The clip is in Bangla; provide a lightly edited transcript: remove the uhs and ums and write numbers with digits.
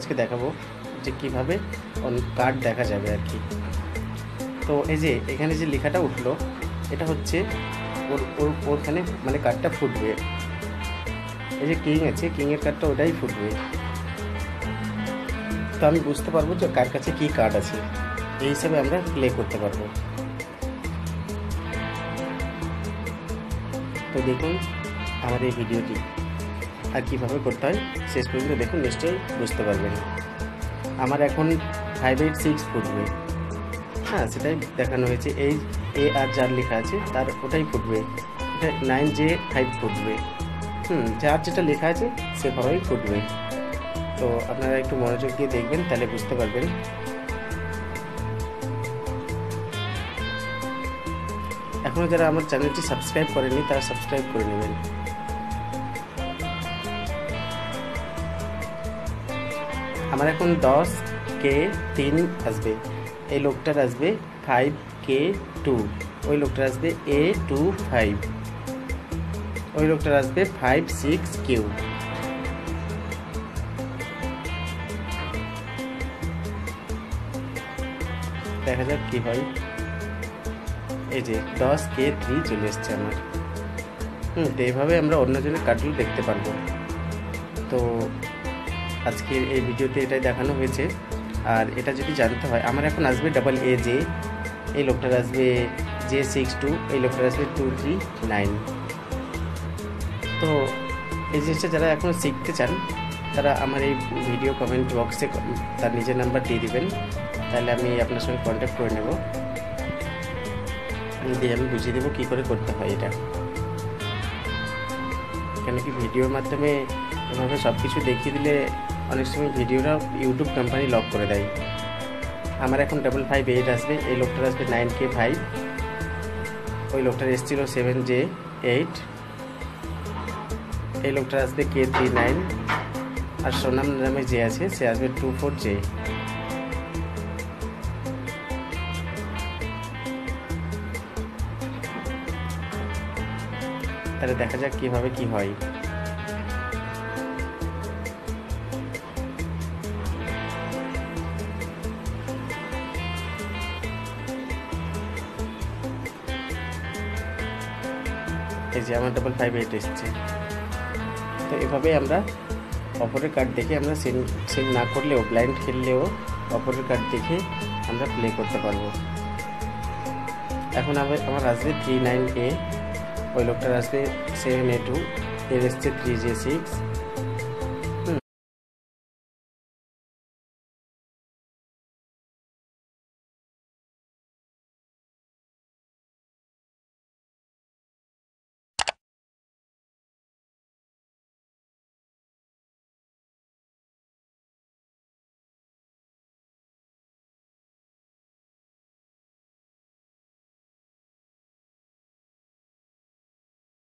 আজকে দেখাবো যে কিভাবে কার্ড দেখা যাবে আর কি। তো এই যে এখানে যে লেখাটা উঠলো এটা হচ্ছে ওরখানে মানে কার্ডটা ফুটবে। এই যে কিং আছে, কিংয়ের কার্ডটা ওটাই ফুটবে। তো আমি বুঝতে পারবো যে কার কাছে কি কার্ড আছে, এই হিসাবে আমরা প্লে করতে পারবো। তো দেখুন আমাদের এই ভিডিওটি, আর কীভাবে করতে হয় শেষ পর্যন্ত দেখুন, নিশ্চয়ই বুঝতে পারবেন। আমার এখন 586 ফুটবে, হ্যাঁ সেটাই দেখানো হয়েছে। এই এ আর যার লেখা আছে তার ওটাই ফুটবে, এটা 9J5 ফুটবে। যার যেটা লেখা আছে সেভাবেই ফুটবে। তো আপনারা একটু মনোযোগ দিয়ে দেখবেন, তাহলে বুঝতে পারবেন। এখনও যারা আমার চ্যানেলটি সাবস্ক্রাইব করেনি তারা সাবস্ক্রাইব করে নেবেন। আমার এখন 10K3 আসবে, এই লোকটার আসবে 5K2, ওই লোকটার আসবে A25, ওই লোকটার আসবে 56Q। দেখা যাক কি হয়। এই যে 10K3 চলে এসছে আমার। তো এইভাবে আমরা অন্যজনের কার্ডগুলো দেখতে পারবো। তো আজকের এই ভিডিওতে এটাই দেখানো হয়েছে। আর এটা যদি জানতে হয়, আমার এখন আসবে AA, এই লোকটার আসবে J62, এই লোকটার আসবে 239। তো এই জিনিসটা যারা এখন শিখতে চান তারা আমার এই ভিডিও কমেন্ট বক্সে তার নিজের নাম্বার দিয়ে দিবেন, তাহলে আমি আপনার সঙ্গে কন্ট্যাক্ট করে নেব, দিয়ে আমি বুঝিয়ে দেবো কী করে করতে হয় এটা। কেন কি ভিডিওর মাধ্যমে এভাবে সব কিছু দেখিয়ে দিলে অনেক সময় ভিডিওটা ইউটিউব কোম্পানি লক করে দেয়। আমার এখন 558 আসবে, এই লোকটার আসবে 9K5, ওই লোকটার এসেছিল 7J8, এই লোকটার আসবে K39, আর সোনাম নামে যে আছে সে আসবে 24J। তাহলে দেখা যাক কিভাবে কি হয়। এই যে আমার 558 এসছে। তো এভাবে আমরা অপরের কার্ড দেখে, আমরা সেন না করলেও, ব্লাইন্ড খেললেও অপরের কার্ড দেখে আমরা প্লে করতে পারবো। এখন আমার আসবে 39A, ওই লোকটার আসবে 7A2, এর এসছে 3J6,